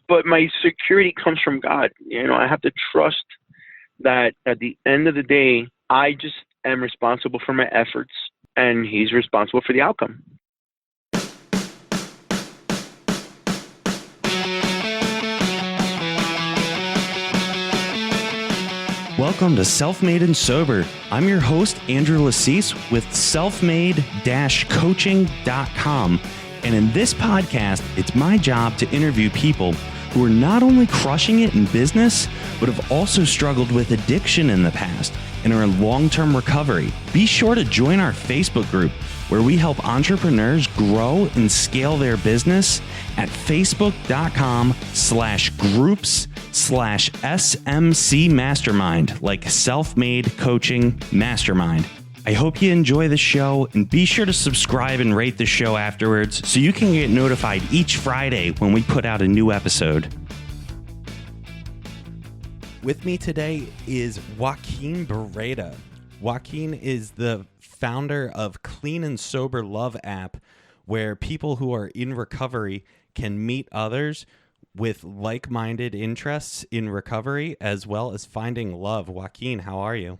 but my security comes from God. I have to trust that at the end of the day, I just am responsible for my efforts, and He's responsible for the outcome. Welcome to Self-Made and Sober. I'm your host, Andrew Lassis with selfmade-coaching.com. And in this podcast, it's my job to interview people who are not only crushing it in business, but have also struggled with addiction in the past and are in long-term recovery. Be sure to join our Facebook group where we help entrepreneurs grow and scale their business at facebook.com/groups/SMC Mastermind, like Self-Made Coaching Mastermind. I hope you enjoy the show, and be sure to subscribe and rate the show afterwards so you can get notified each Friday when we put out a new episode. With me today is Joaquin Barreda. Joaquin is the founder of Clean and Sober Love app, where people who are in recovery can meet others with like-minded interests in recovery, as well as finding love. Joaquin, how are you?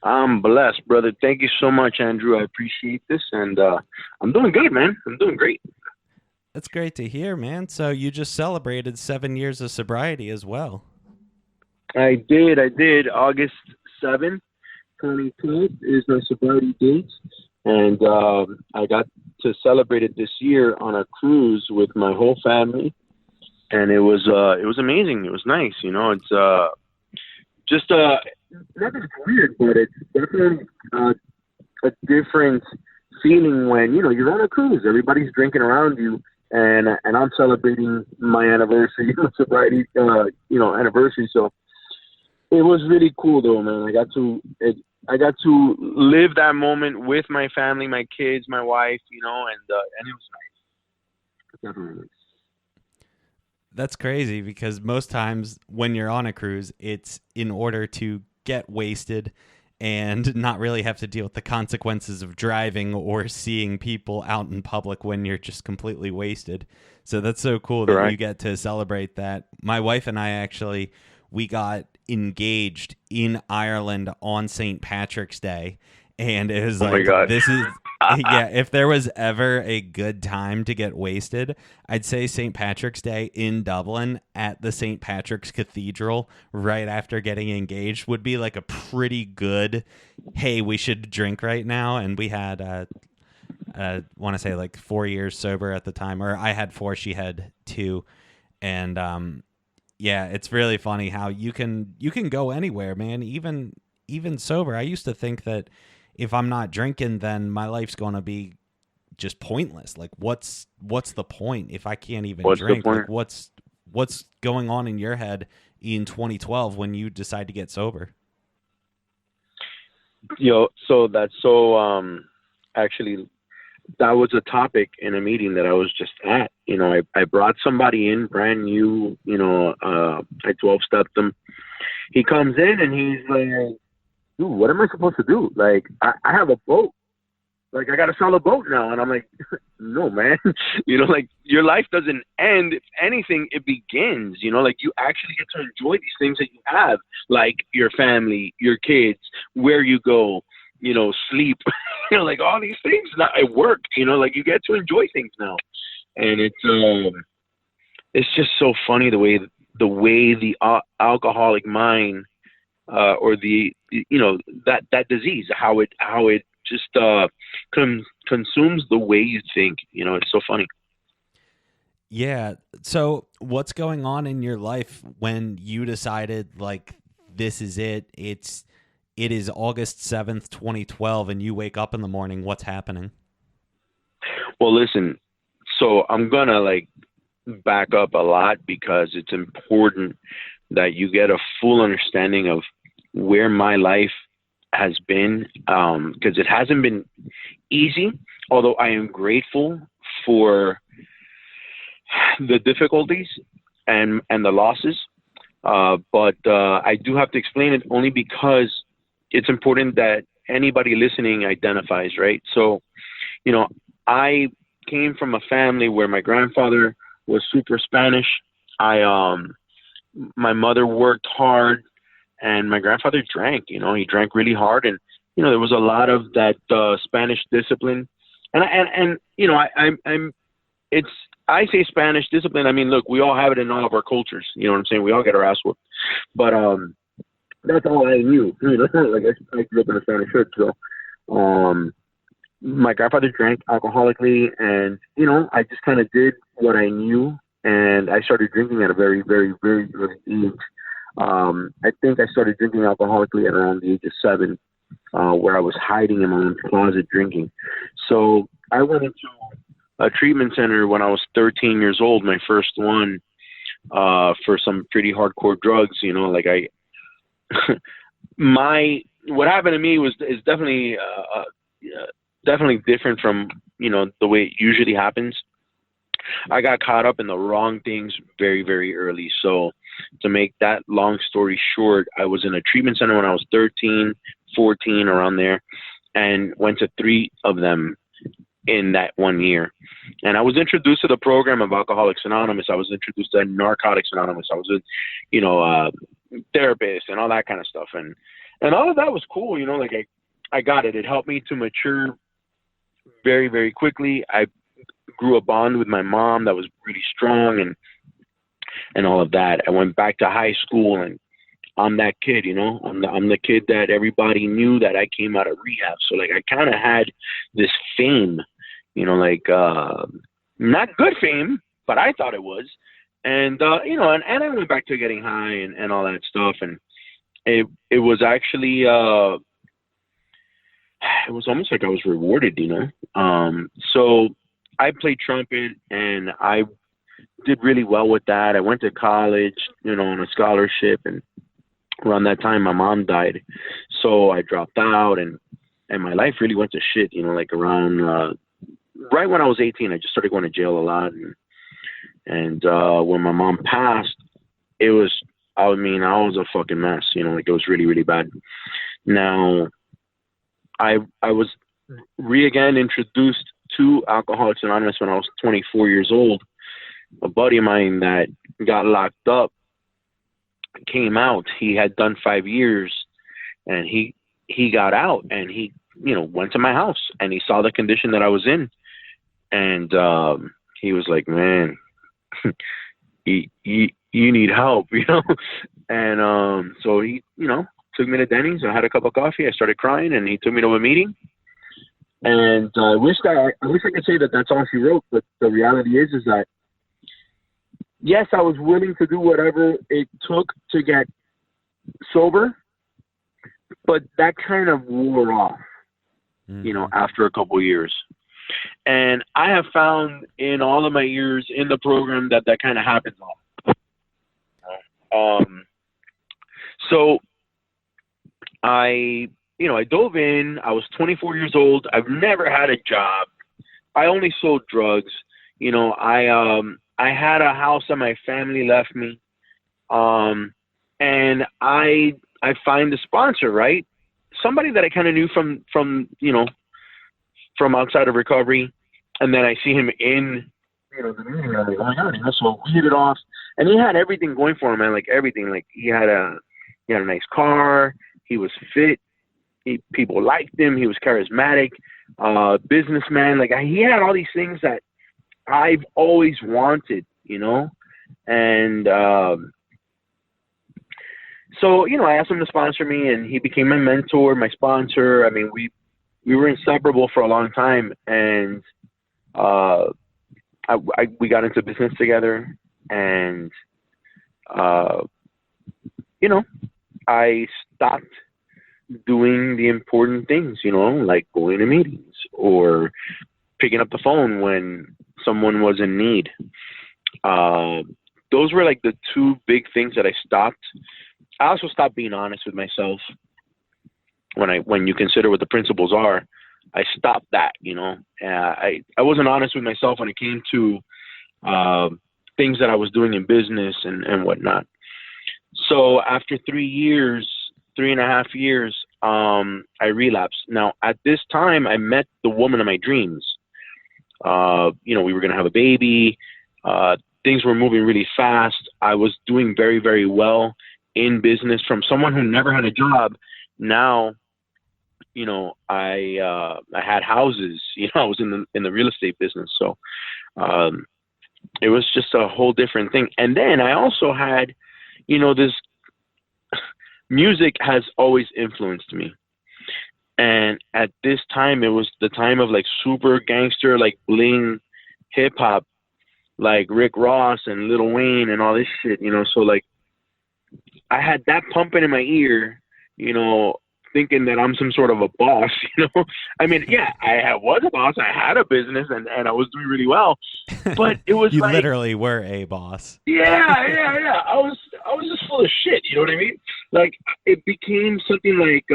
I'm blessed, brother. Thank you so much, Andrew. I appreciate this, and I'm doing good, man. I'm doing great. That's great to hear, man. So you just celebrated 7 years of sobriety as well. I did. August 7th, 2012 is my sobriety date, and I got to celebrate it this year on a cruise with my whole family, and it was amazing. It was nice. It's just not that it's weird, but it's definitely a different feeling when you're on a cruise. Everybody's drinking around you, and I'm celebrating my anniversary, my sobriety, anniversary. So it was really cool, though, man. I got to live that moment with my family, my kids, my wife, and it was nice. Definitely nice. That's crazy, because most times when you're on a cruise, it's in order to get wasted and not really have to deal with the consequences of driving or seeing people out in public when you're just completely wasted. So that's so cool that you get to celebrate that. My wife and I we got engaged in Ireland on St. Patrick's Day. And it was this is, if there was ever a good time to get wasted, I'd say St. Patrick's Day in Dublin at the St. Patrick's Cathedral right after getting engaged would be like a pretty good, hey, we should drink right now. And we had, I want to say like 4 years sober at the time, or I had 4, she had 2. And it's really funny how you can go anywhere, man, even sober. I used to think that if I'm not drinking, then my life's going to be just pointless. Like, what's the point if I can't even drink? Like, what's going on in your head in 2012 when you decide to get sober? So that's actually, that was a topic in a meeting that I was just at. I brought somebody in brand new, I 12-stepped him. He comes in and he's like, dude, what am I supposed to do? Like, I have a boat. Like, I got to sell a boat now. And I'm like, no, man. Like, your life doesn't end. If anything, it begins. Like, you actually get to enjoy these things that you have, like your family, your kids, where you go, sleep, like all these things. Not at work, like you get to enjoy things now. And it's just so funny the way the alcoholic mind, or that disease, how it just consumes the way you think. It's so funny. Yeah. So what's going on in your life when you decided, like, this is it? It is August 7th, 2012, and you wake up in the morning. What's happening? Well, listen, so I'm going to back up a lot, because it's important that you get a full understanding of where my life has been, because it hasn't been easy, although I am grateful for the difficulties and the losses. But I do have to explain it only because it's important that anybody listening identifies, right? So, I came from a family where my grandfather was super Spanish. I my mother worked hard, and my grandfather drank. He drank really hard, and there was a lot of that Spanish discipline. And I'm it's I say Spanish discipline. I mean, look, we all have it in all of our cultures. You know what I'm saying? We all get our ass whooped, but that's all I knew. Like I grew up in a Spanish church, so my grandfather drank alcoholically, and I just kind of did what I knew, and I started drinking at a very, very, very early age. I think I started drinking alcoholically at around the age of 7, where I was hiding in my own closet drinking. So I went into a treatment center when I was 13 years old, my first one, for some pretty hardcore drugs. Like what happened to me is definitely different from the way it usually happens. I got caught up in the wrong things very, very early. So to make that long story short, I was in a treatment center when I was 13, 14, around there, and went to 3 of them in that 1 year. And I was introduced to the program of Alcoholics Anonymous. I was introduced to Narcotics Anonymous. I was with, therapists and all that kind of stuff. And all of that was cool. Like I got it. It helped me to mature very, very quickly. I grew a bond with my mom that was really strong, and all of that. I went back to high school, and I'm that kid, I'm the kid that everybody knew that I came out of rehab. So like I kind of had this fame, not good fame, but I thought it was. And and I went back to getting high and all that stuff, and it was actually it was almost like I was rewarded, So I played trumpet, and I did really well with that. I went to college, on a scholarship, and around that time my mom died, so I dropped out, and my life really went to shit. Like around right when I was 18, I just started going to jail a lot, and when my mom passed, I was a fucking mess. Like it was really, really bad. Now I was again introduced to Alcoholics Anonymous when I was 24 years old. A buddy of mine that got locked up came out. He had done 5 years, and he got out, and he went to my house, and he saw the condition that I was in, and he was like, man, you need help, and so he took me to Denny's. I had a cup of coffee. I started crying, and he took me to a meeting. And I wish I could say that that's all she wrote, but the reality is that yes, I was willing to do whatever it took to get sober, but that kind of wore off, after a couple of years. And I have found in all of my years in the program that kind of happens a lot. So I dove in. I was 24 years old. I've never had a job. I only sold drugs. I had a house that my family left me. And I find a sponsor, right? Somebody that I kind of knew from outside of recovery. And then I see him in, the meeting. And I'm like, oh my God, so we hit it off. And he had everything going for him, man. Like everything. Like he had a nice car. He was fit. People liked him. He was charismatic, businessman. Like he had all these things that I've always wanted, and so I asked him to sponsor me, and he became my mentor, my sponsor. I mean, we were inseparable for a long time, and we got into business together, and I stopped doing the important things, like going to meetings or picking up the phone when someone was in need. Those were like the 2 big things that I stopped. I also stopped being honest with myself. When you consider what the principles are, I stopped that, I wasn't honest with myself when it came to things that I was doing in business and whatnot. So after 3.5 years, I relapsed. Now, at this time, I met the woman of my dreams. We were going to have a baby. things were moving really fast. I was doing very, very well in business from someone who never had a job. Now, I had houses. I was in the real estate business, so um, it was just a whole different thing. And then I also had, this music has always influenced me. And at this time, it was the time of like super gangster, like bling hip hop, like Rick Ross and Lil Wayne and all this shit. So like I had that pumping in my ear, you know, thinking that I'm some sort of a boss, I mean, yeah, was a boss. I had a business and I was doing really well, but it was You like, literally were a boss. yeah. I was just full of shit. You know what I mean? Like it became something like,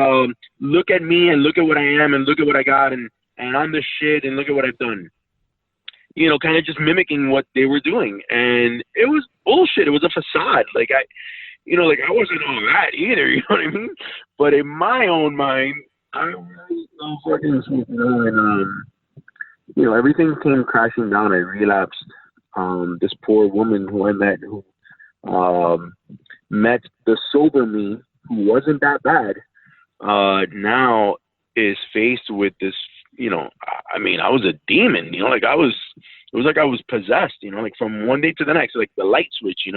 look at me and look at what I am and look at what I got and I'm the shit and look at what I've done. Kind of just mimicking what they were doing, and it was bullshit. It was a facade. Like like I wasn't all that either. You know what I mean? But in my own mind, I was so fucking sweet, and everything came crashing down. I relapsed. This poor woman who I met, who met the sober me, who wasn't that bad, now is faced with this. I mean, I was a demon. Like it was like I was possessed. Like from one day to the next, like the light switch.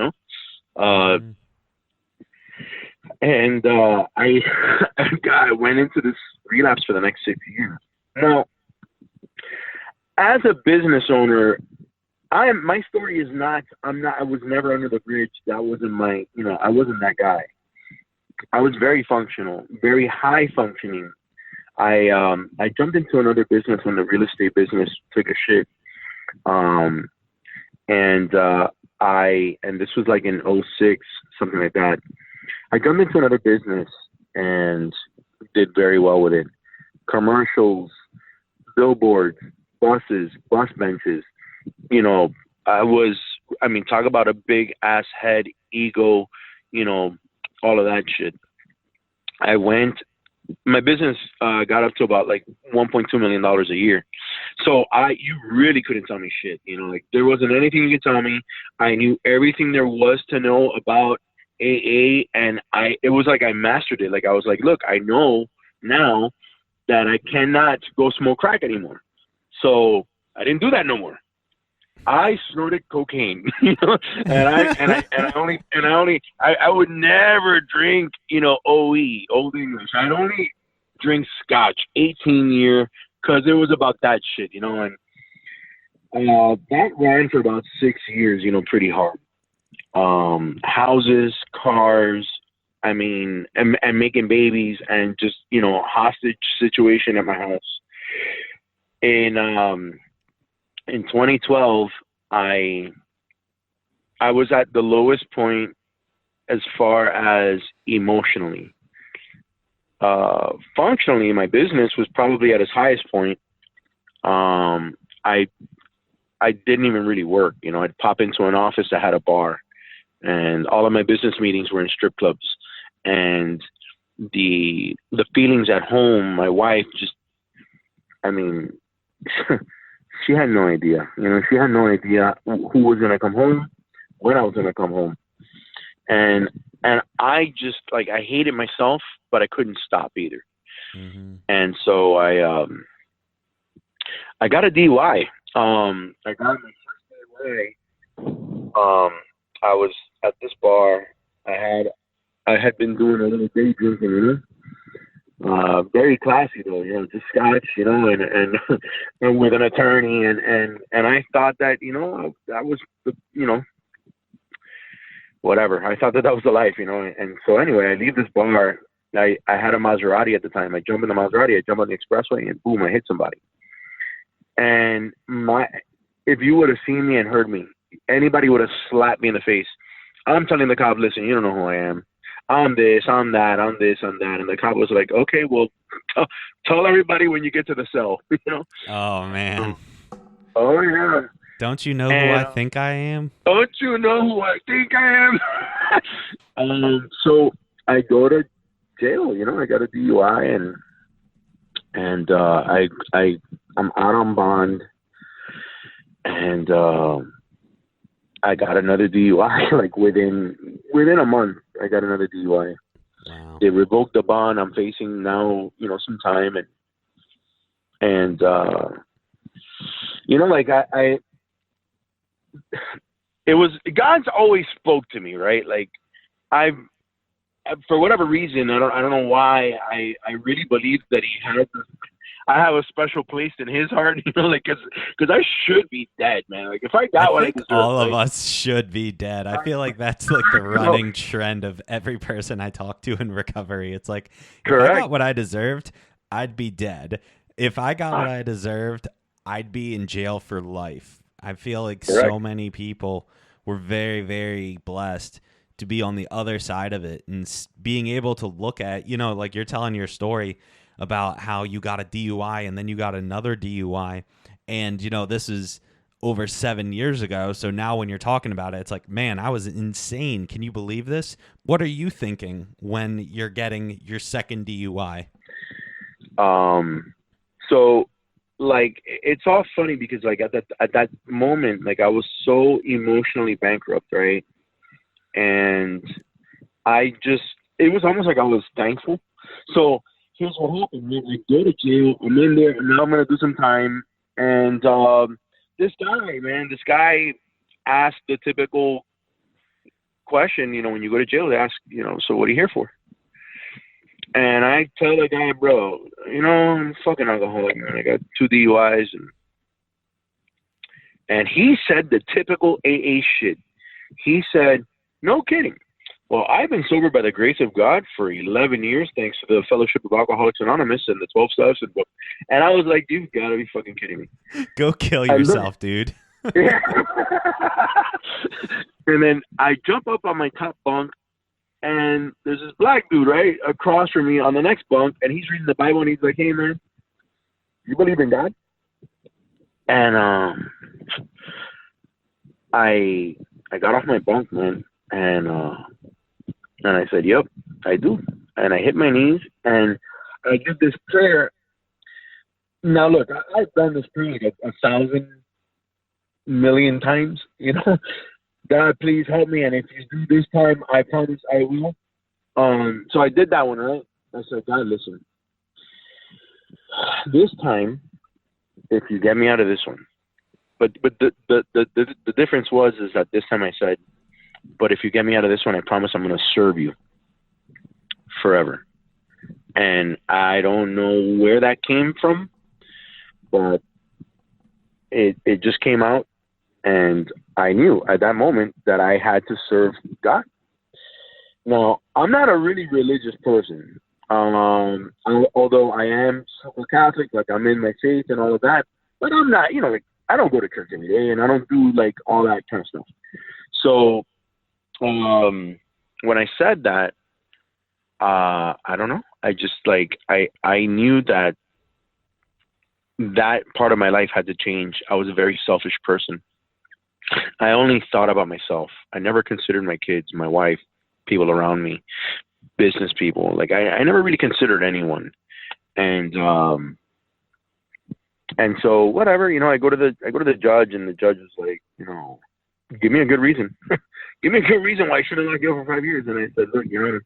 And I went into this relapse for the next 6 years. Now, as a business owner, my story is not. I was never under the bridge. That wasn't my. I wasn't that guy. I was very functional, very high functioning. I jumped into another business when the real estate business took a shit. And this was like in '06, something like that. I jumped into another business and did very well with it. Commercials, billboards, buses, bus benches. Talk about a big ass head, ego, all of that shit. My business got up to about like $1.2 million a year. So you really couldn't tell me shit. Like there wasn't anything you could tell me. I knew everything there was to know about AA, and it was like I mastered it. Like I was like, look, I know now that I cannot go smoke crack anymore. So I didn't do that no more. I snorted cocaine, and I would never drink, Old English. I'd only drink Scotch, 18-year, because it was about that shit, and that ran for about 6 years, pretty hard. Houses, cars, and making babies, and just, hostage situation at my house. In 2012, I was at the lowest point as far as emotionally. Functionally, my business was probably at its highest point. I didn't even really work. I'd pop into an office that had a bar, and all of my business meetings were in strip clubs. And the feelings at home, my wife just, she had no idea. She had no idea who was going to come home, when I was going to come home. And I just, like, I hated myself, but I couldn't stop either. Mm-hmm. And so I got a DUI. I got my first DUI. I was at this bar. I had been doing a little day drinking, very classy though, just scotch, and and with an attorney, and I thought that, that was the, whatever. I thought that was the life, and so anyway, I leave this bar. I had a Maserati at the time. I jump in the Maserati, I jump on the expressway, and boom, I hit somebody. And if you would have seen me and heard me, anybody would have slapped me in the face. I'm telling the cop, listen, you don't know who I am. I'm this, I'm that, I'm this, I'm that. And the cop was like, okay, well, tell everybody when you get to the cell, Oh, man. Oh, yeah. Don't you know who I think I am? Don't you know who I think I am? So I go to jail, I got a DUI, and I'm out on bond, and I got another DUI. Like within a month, I got another DUI. Wow. They revoked the bond. I'm facing now, some time, and like I it was God's always spoke to me, right? Like I've for whatever reason, I don't know why, I really believe that he has. I have a special place in his heart, like because I should be dead, man. Like if I I got what I think deserve, all of right? us should be dead. I feel like that's like the No, running trend of every person I talk to in recovery. It's like, if I got correct. what I deserved, I'd be dead. If I got what Ah, I deserved, I'd be in jail for life. I feel like correct. so many people were very, very blessed to be on the other side of it and being able to look at, like you're telling your story about how you got a DUI and then you got another DUI. And, this is over 7 years ago. So now when you're talking about it, it's like, man, I was insane. Can you believe this? What are you thinking when you're getting your second DUI? So like it's all funny because like at that moment, like I was so emotionally bankrupt, right? And it was almost like I was thankful. So here's what happened, man. I go to jail, I'm in there, and now I'm gonna do some time. And this guy asked the typical question, when you go to jail, they ask, so what are you here for? And I tell the guy, bro, I'm a fucking alcoholic, man. I got 2 DUIs, and he said the typical AA shit. He said, no kidding. Well, I've been sober by the grace of God for 11 years, thanks to the Fellowship of Alcoholics Anonymous and the 12 steps. And I was like, you've got to be fucking kidding me. Go kill I look, yourself, dude. yeah. And then I jump up on my top bunk, and there's this black dude right across from me on the next bunk, and he's reading the Bible, and he's like, hey, man, you believe in God? And I got off my bunk, man, and I said, yep, I do. And I hit my knees, and I did this prayer. Now, look, I've done this prayer like 1,000,000,000 times, God, please help me, and if you do this time, I promise I will. So I did that one, right? I said, God, listen, this time, if you get me out of this one, but the difference is that this time I said, but if you get me out of this one, I promise I'm going to serve you forever. And I don't know where that came from, but it just came out, and I knew at that moment that I had to serve God. Now, I'm not a really religious person, although I am super Catholic, like I'm in my faith and all of that, but I'm not, like I don't go to church every day, and I don't do like all that kind of stuff. So when I said that, I don't know. I just like I knew that part of my life had to change. I was a very selfish person. I only thought about myself. I never considered my kids, my wife, people around me, business people. Like I never really considered anyone. And so whatever, I go to the judge, and the judge is like, give me a good reason. Give me a good reason why I should have not go for 5 years. And I said, look, Your Honor,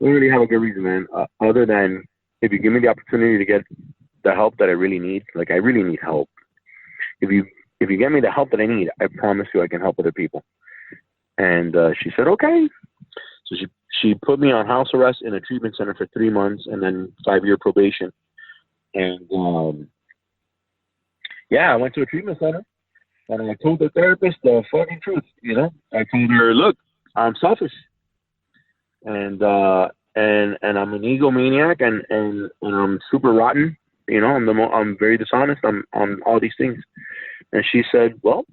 I don't really have a good reason, man. Other than if you give me the opportunity to get the help that I really need, like I really need help. If you get me the help that I need, I promise you I can help other people. And she said, okay. So she put me on house arrest in a treatment center for 3 months, and then 5-year probation. And I went to a treatment center, and I told the therapist the fucking truth. I told her, look, I'm selfish, and I'm an egomaniac, and I'm super rotten. I'm very dishonest. I'm all these things. And she said, well,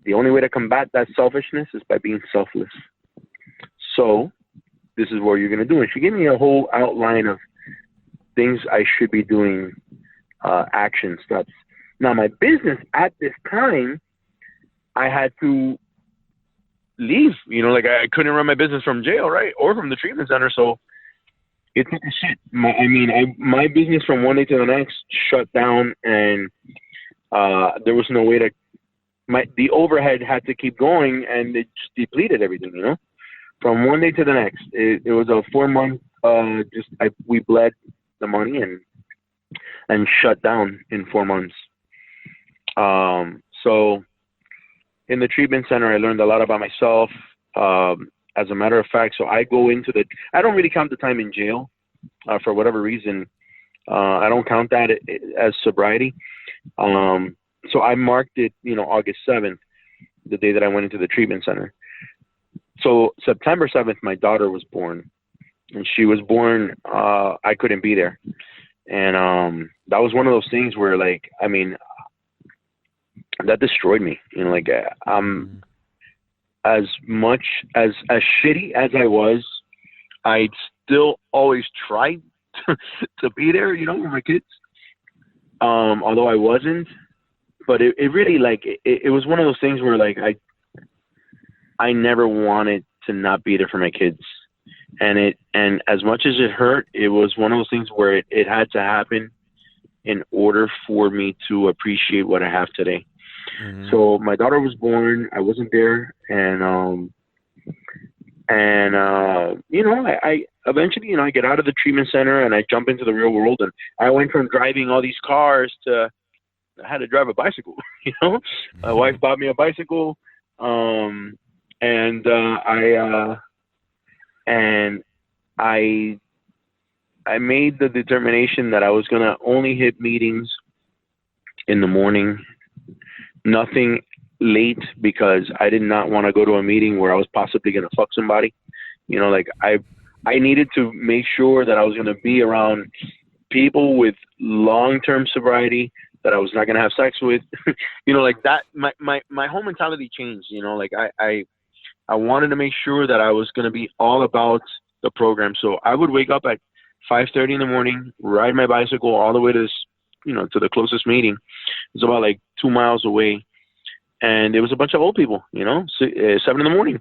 the only way to combat that selfishness is by being selfless. So this is what you're going to do. And she gave me a whole outline of things I should be doing, action steps. Now, my business at this time, I had to leave. Like I couldn't run my business from jail, right? Or from the treatment center. So it took a shit. My business from one day to the next shut down, and there was no way to the overhead had to keep going, and it just depleted everything. From one day to the next. It was a 4 month. We bled the money and shut down in 4 months. So in the treatment center, I learned a lot about myself. As a matter of fact, so I go into I don't really count the time in jail for whatever reason. I don't count that as sobriety. So I marked it, August 7th, the day that I went into the treatment center. So September 7th, my daughter was born, and she was born. I couldn't be there. And that was one of those things where, that destroyed me. As much as shitty as I was, I still always tried to be there, with my kids. Although I wasn't, but it really it was one of those things where I never wanted to not be there for my kids. And as much as it hurt, it was one of those things where it had to happen in order for me to appreciate what I have today. Mm-hmm. So my daughter was born. I wasn't there, and I eventually, I get out of the treatment center and I jump into the real world, and I went from driving all these cars to I had to drive a bicycle. My wife bought me a bicycle, and I made the determination that I was gonna only hit meetings in the morning. Nothing late, because I did not want to go to a meeting where I was possibly going to fuck somebody. I needed to make sure that I was going to be around people with long-term sobriety that I was not going to have sex with. That, my whole mentality changed. I wanted to make sure that I was going to be all about the program. So I would wake up at 5:30 in the morning, ride my bicycle all the way to to the closest meeting. It's about 2 miles away, and it was a bunch of old people, 7 in the morning,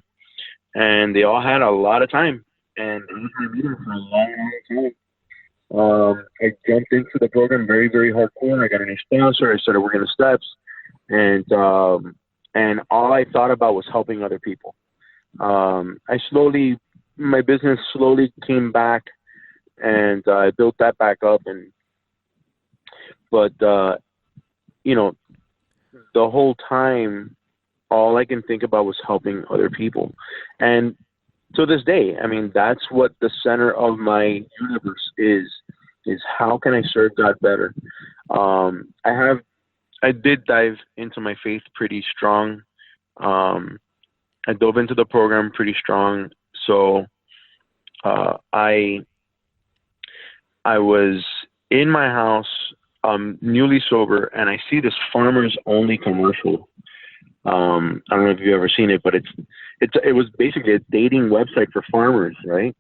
and they all had a lot of time, and it was my meeting for a long time. I jumped into the program very, very hardcore. I got a new sponsor. I started working the steps, and all I thought about was helping other people. My business slowly came back, and I built that back up, but the whole time, all I can think about was helping other people. And to this day, that's what the center of my universe is how can I serve God better? I did dive into my faith pretty strong. I dove into the program pretty strong. So I was in my house, newly sober, and I see this Farmers Only commercial. I don't know if you've ever seen it, but it was basically a dating website for farmers, right?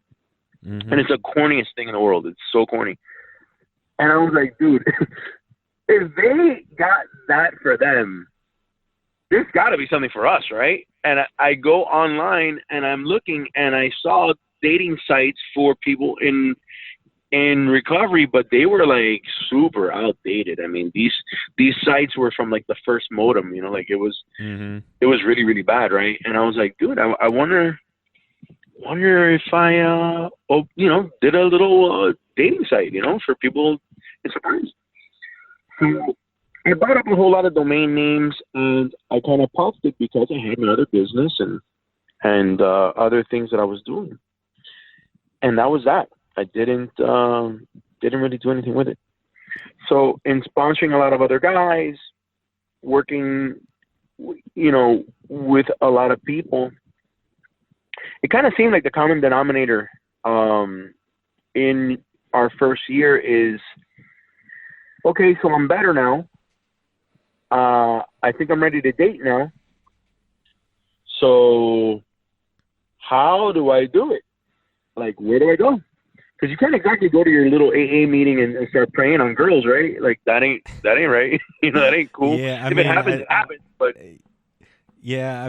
Mm-hmm. And it's the corniest thing in the world. It's so corny. And I was like, dude, if they got that for them, there's got to be something for us, right? And I go online and I'm looking, and I saw dating sites for people in recovery, but they were super outdated. These sites were from the first modem, it was mm-hmm. It was really, really bad, right? And I was like, dude, I wonder if I did a little dating site, for people in surprise. So I bought up a whole lot of domain names, and I kind of paused it because I had another business and other things that I was doing, and that was that. I didn't really do anything with it. So in sponsoring a lot of other guys, working, with a lot of people, it kind of seemed like the common denominator in our first year is, okay, so I'm better now. I think I'm ready to date now. So how do I do it? Where do I go? Because you can't exactly go to your little AA meeting and start praying on girls, right? That ain't right. That ain't cool. Yeah, it happens, it happens. But yeah,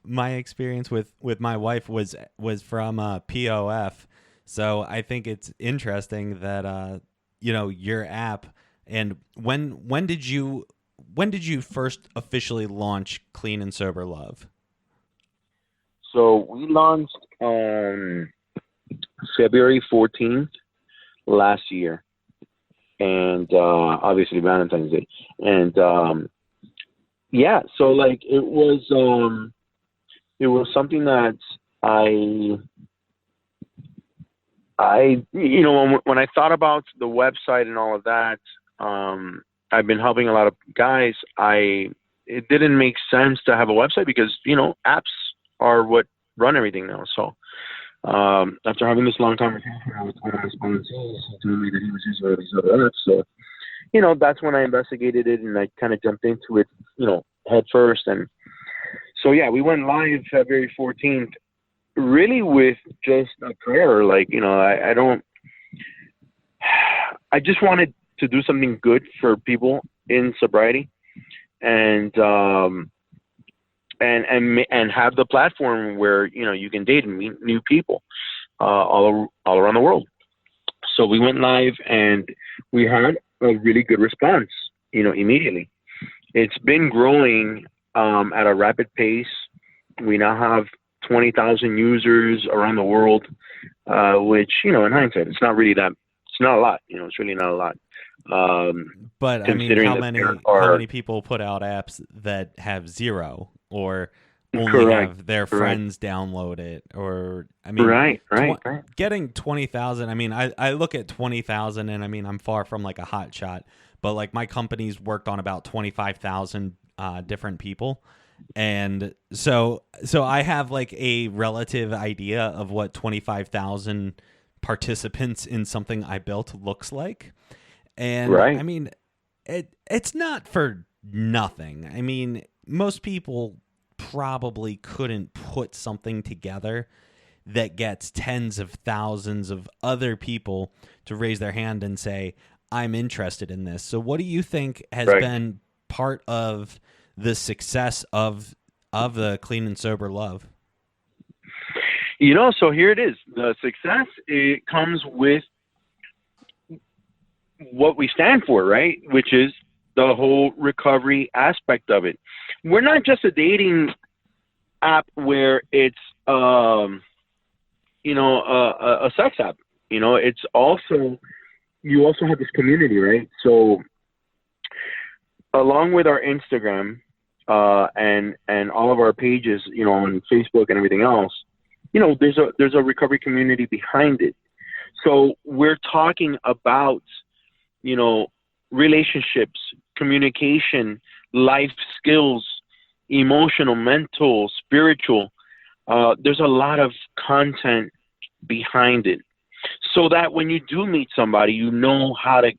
my experience with my wife was from POF, so I think it's interesting that your app. And when did you when did you first officially launch Clean and Sober Love? So we launched on February 14th last year, and obviously Valentine's Day, and yeah, so like it was something that I when I thought about the website and all of that, I've been helping a lot of guys. It didn't make sense to have a website because apps are what run everything now. So after having this long conversation with one of my sponsees, he told me that he was using all these other apps. So that's when I investigated it and I kind of jumped into it, head first. And so yeah, we went live February 14th. Really with just a prayer, like, I just wanted to do something good for people in sobriety, and have the platform where you can date and meet new people all around the world. So we went live and we had a really good response, immediately. It's been growing at a rapid pace. We now have 20,000 users around the world, which, in hindsight, it's not a lot, it's really not a lot. But I mean, how many people put out apps that have zero or only have their friends download it? Or, I mean, right. Getting 20,000, I mean, I look at 20,000 and I mean, I'm far from like a hot shot, but like my company's worked on about 25,000 different people. And so I have like a relative idea of what 25,000 participants in something I built looks like. And I mean, it's not for nothing. I mean, most people probably couldn't put something together that gets tens of thousands of other people to raise their hand and say, I'm interested in this. So what do you think has been part of the success of the Clean and Sober Love? So here it is. The success, it comes with what we stand for, right? Which is the whole recovery aspect of it. We're not just a dating app where it's, a sex app. It's also, you also have this community, right? So along with our Instagram, and all of our pages, on Facebook and everything else, there's a recovery community behind it. So we're talking about, relationships, communication, life skills, emotional, mental, spiritual. There's a lot of content behind it, so that when you do meet somebody, you know how to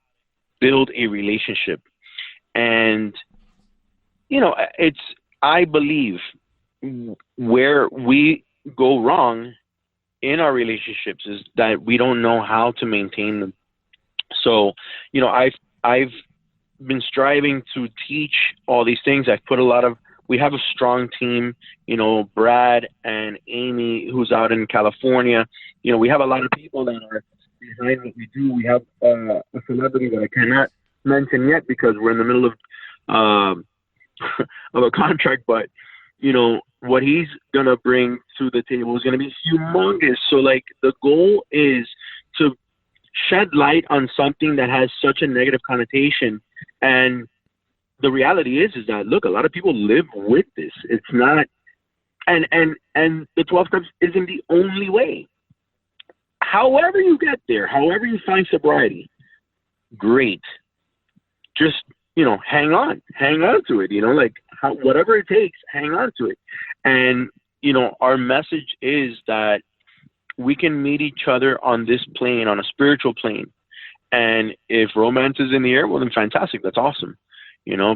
build a relationship. And I believe where we go wrong in our relationships is that we don't know how to maintain them. So, I've been striving to teach all these things. We have a strong team, Brad and Amy, who's out in California. We have a lot of people that are behind what we do. We have a celebrity that I cannot mention yet because we're in the middle of a contract, but what he's gonna bring to the table is gonna be humongous. So like the goal is to shed light on something that has such a negative connotation, and the reality is that, look, a lot of people live with this. It's not, and the 12 steps isn't the only way. However you get there, however you find sobriety, great. Just hang on to it, whatever it takes, hang on to it. And, our message is that we can meet each other on this plane, on a spiritual plane. And if romance is in the air, well, then fantastic. That's awesome.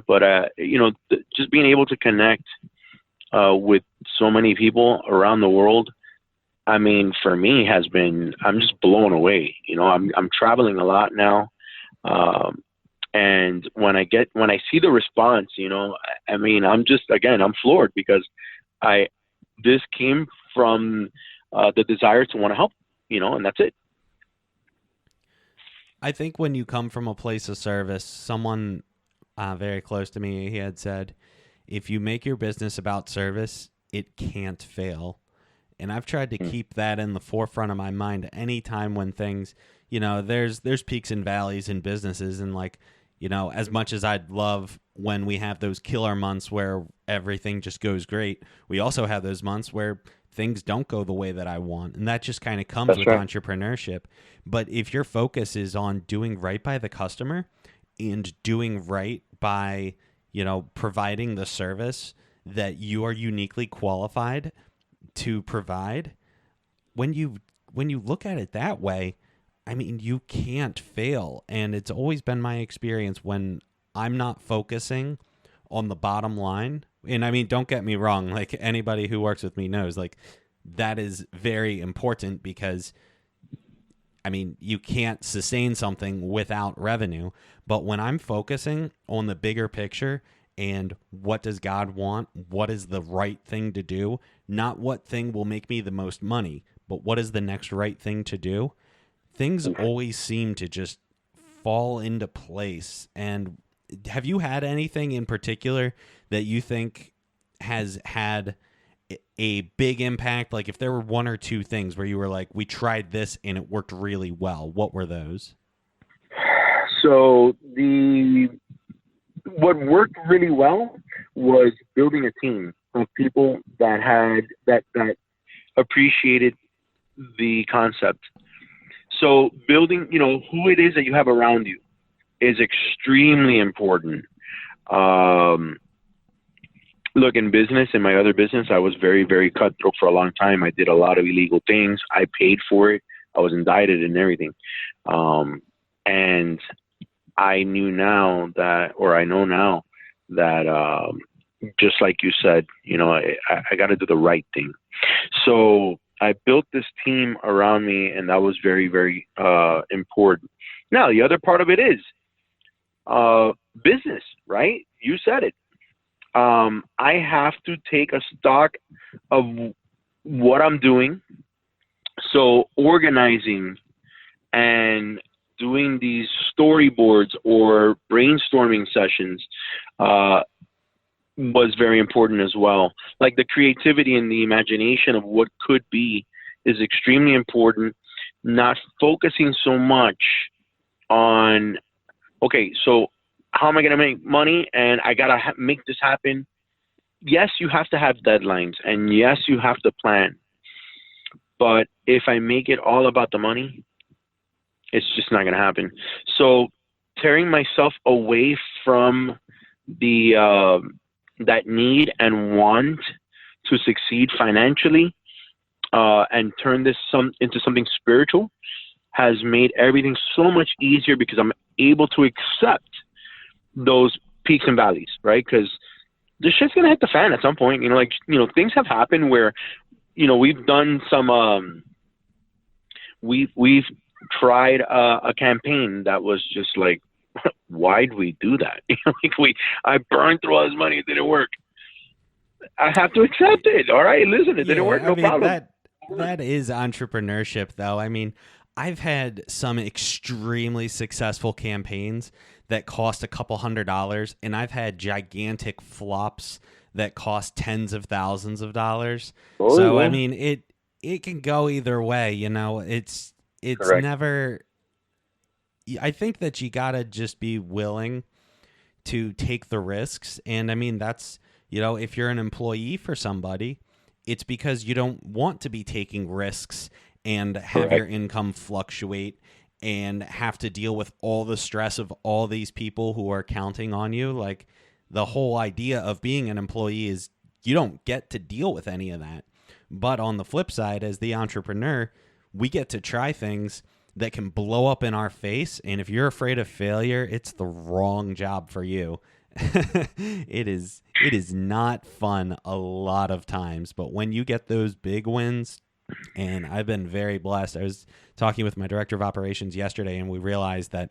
But, just being able to connect with so many people around the world, I mean, for me I'm just blown away. I'm traveling a lot now. And when I see the response, I mean, I'm floored because this came from the desire to want to help, and that's it. I think when you come from a place of service, someone very close to me, he had said, if you make your business about service, it can't fail. And I've tried to Mm. keep that in the forefront of my mind anytime when things, there's peaks and valleys in businesses, and like, as much as I'd love when we have those killer months where everything just goes great, we also have those months where things don't go the way that I want. And that just kind of comes That's with right. entrepreneurship. But if your focus is on doing right by the customer and doing right by, providing the service that you are uniquely qualified to provide, when you look at it that way, I mean, you can't fail. And it's always been my experience when I'm not focusing on the bottom line. And I mean, don't get me wrong, like anybody who works with me knows, like that is very important because I mean, you can't sustain something without revenue. But when I'm focusing on the bigger picture and what does God want, what is the right thing to do, not what thing will make me the most money, but what is the next right thing to do, things always seem to just fall into place. And have you had anything in particular that you think has had a big impact? Like if there were one or two things where you were like, we tried this and it worked really well, what were those? So the what worked really well was building a team of people that appreciated the concept. So building, who it is that you have around you is extremely important. Um, Look, in business, in my other business, I was very, very cutthroat for a long time. I did a lot of illegal things. I paid for it. I was indicted and everything. And I knew now that, or I know now that, just like you said, I got to do the right thing. So I built this team around me, and that was very, very important. Now, the other part of it is business, right? You said it. I have to take a stock of what I'm doing. So organizing and doing these storyboards or brainstorming sessions was very important as well. Like the creativity and the imagination of what could be is extremely important. Not focusing so much on, okay, so how am I going to make money and I got to make this happen? Yes, you have to have deadlines and yes, you have to plan. But if I make it all about the money, it's just not going to happen. So tearing myself away from the that need and want to succeed financially and turn this into something spiritual has made everything so much easier because I'm able to accept those peaks and valleys, right? Because this shit's gonna hit the fan at some point. Things have happened where, we've done some, we've tried a campaign that was just like, why'd we do that? I burned through all this money, it didn't work. I have to accept it. All right, listen, it didn't Yeah, work, I no mean problem. that is entrepreneurship though. I mean, I've had some extremely successful campaigns that cost a couple $100, and I've had gigantic flops that cost tens of thousands of dollars. Oh So I yeah, mean, it can go either way, it's correct. never. I think that you gotta just be willing to take the risks. And I mean, that's, if you're an employee for somebody, it's because you don't want to be taking risks and have your Correct. income fluctuate and have to deal with all the stress of all these people who are counting on you. Like the whole idea of being an employee is you don't get to deal with any of that. But on the flip side, as the entrepreneur, we get to try things that can blow up in our face. And if you're afraid of failure, it's the wrong job for you. It is not fun a lot of times, but when you get those big wins, and I've been very blessed. I was talking with my director of operations yesterday, and we realized that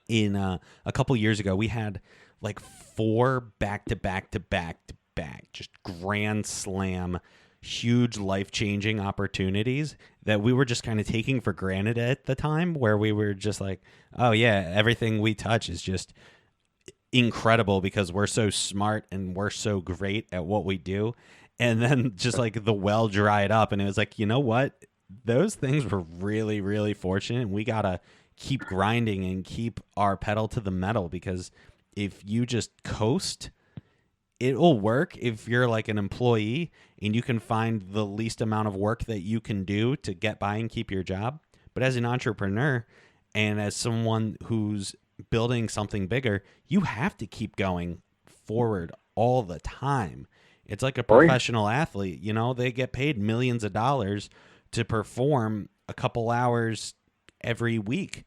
in a couple years ago, we had like four back to back to back to back, just grand slam, huge life changing opportunities that we were just kind of taking for granted at the time, where we were just like, oh, yeah, everything we touch is just incredible because we're so smart and we're so great at what we do. And then just like the well dried up, and it was like, you know what? Those things were really, really fortunate. And we got to keep grinding and keep our pedal to the metal, because if you just coast, it'll work if you're like an employee and you can find the least amount of work that you can do to get by and keep your job. But as an entrepreneur and as someone who's building something bigger, you have to keep going forward all the time. It's like a professional athlete, you know, they get paid millions of dollars to perform a couple hours every week,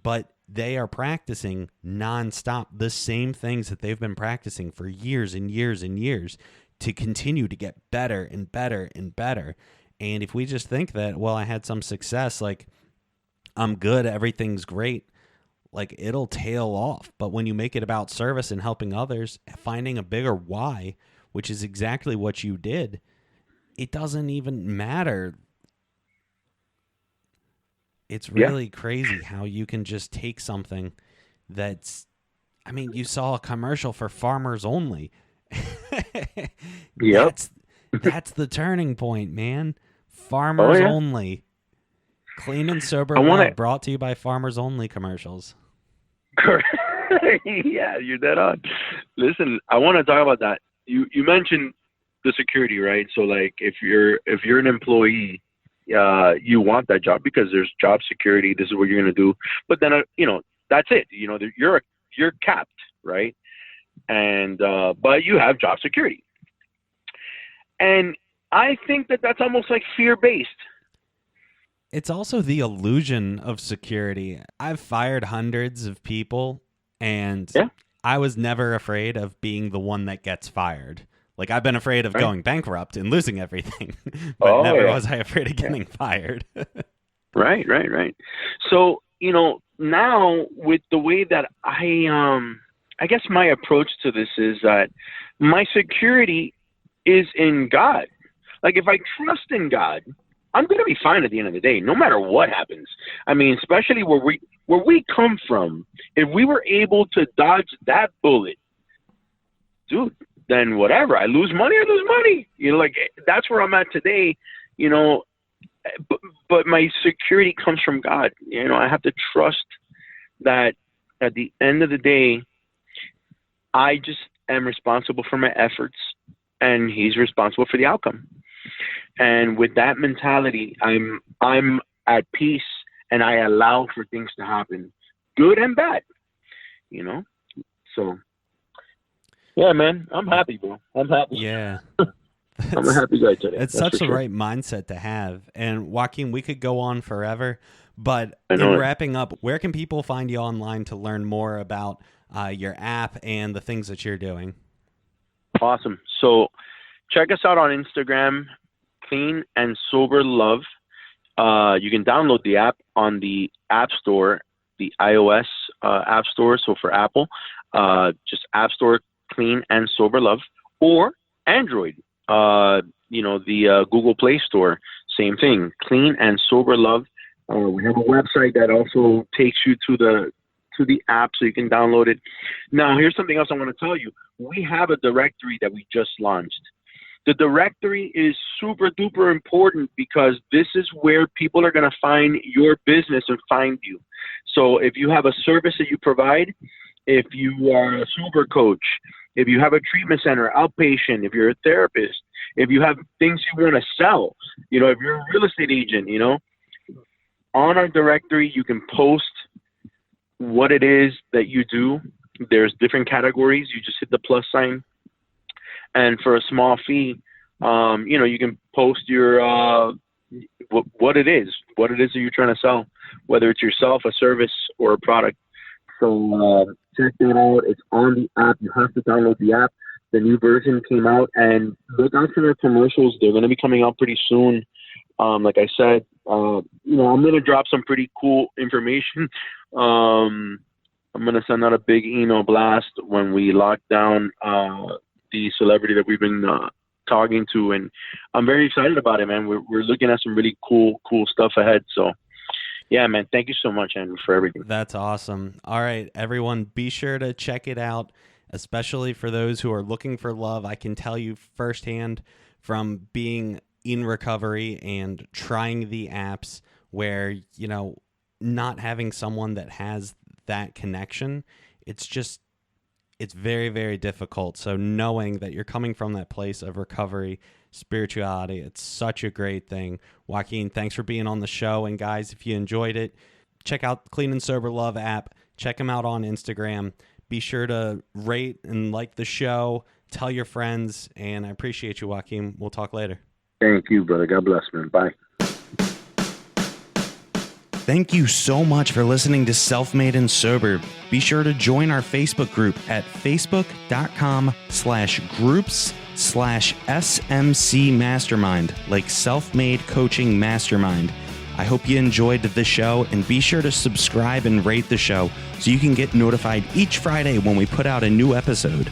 but they are practicing nonstop the same things that they've been practicing for years and years and years to continue to get better and better and better. And if we just think that, well, I had some success, like I'm good, everything's great, like it'll tail off. But when you make it about service and helping others, finding a bigger why, which is exactly what you did, it doesn't even matter. It's really crazy how you can just take something that's, I mean, you saw a commercial for Farmers Only. Yep. That's the turning point, man. Farmers Only. Clean and sober love, brought to you by Farmers Only commercials. Correct. Yeah, you're dead on. Listen, I want to talk about that. You mentioned the security, right? So like if you're an employee, you want that job because there's job security. This is what you're going to do. But then, you know, that's it. You know, you're capped, right? And but you have job security. And I think that that's almost like fear-based. It's also the illusion of security. I've fired hundreds of people, and I was never afraid of being the one that gets fired. Like, I've been afraid of going bankrupt and losing everything, but never was I afraid of getting fired. Right. So, you know, now with the way that I guess my approach to this is that my security is in God. Like, if I trust in God, I'm going to be fine at the end of the day, no matter what happens. I mean, especially where we come from, if we were able to dodge that bullet, dude, then whatever. I lose money. You know, like, that's where I'm at today, you know, but my security comes from God. You know, I have to trust that at the end of the day, I just am responsible for my efforts and He's responsible for the outcome. And with that mentality, I'm at peace and I allow for things to happen, good and bad, you know? So, yeah, man, I'm happy, bro. I'm happy. Yeah. I'm a happy guy today. It's such the right mindset to have. And Joaquin, we could go on forever, but in wrapping up, where can people find you online to learn more about your app and the things that you're doing? Awesome. So check us out on Instagram, Clean and Sober Love. You can download the app on the App Store, the iOS App Store. So for Apple, just App Store, Clean and Sober Love, or Android, you know, the Google Play Store, same thing, Clean and Sober Love. We have a website that also takes you to the app so you can download it. Now, here's something else I want to tell you. We have a directory that we just launched. The directory is super duper important because this is where people are going to find your business and find you. So if you have a service that you provide, if you are a sober coach, if you have a treatment center, outpatient, if you're a therapist, if you have things you want to sell, you know, if you're a real estate agent, you know, on our directory, you can post what it is that you do. There's different categories. You just hit the plus sign. And for a small fee, you know, you can post your what it is that you're trying to sell, whether it's yourself, a service, or a product. So check that out. It's on the app. You have to download the app. The new version came out, and look out for their commercials. They're going to be coming out pretty soon. Like I said, you know, I'm going to drop some pretty cool information. I'm going to send out a big email blast when we lock down the celebrity that we've been talking to, and I'm very excited about it, man. We're looking at some really cool stuff ahead. So Yeah, man. Thank you so much, Andrew, for everything. That's awesome. All right, everyone, be sure to check it out, especially for those who are looking for love. I can tell you firsthand from being in recovery and trying the apps where, not having someone that has that connection, it's very, very difficult. So knowing that you're coming from that place of recovery, spirituality, it's such a great thing. Joaquin, thanks for being on the show. And guys, if you enjoyed it, check out the Clean and Sober Love app. Check them out on Instagram. Be sure to rate and like the show. Tell your friends. And I appreciate you, Joaquin. We'll talk later. Thank you, brother. God bless, man. Bye. Thank you so much for listening to Self-Made and Sober. Be sure to join our Facebook group at facebook.com/groups/SMC Mastermind, like Self-Made Coaching Mastermind. I hope you enjoyed the show, and be sure to subscribe and rate the show so you can get notified each Friday when we put out a new episode.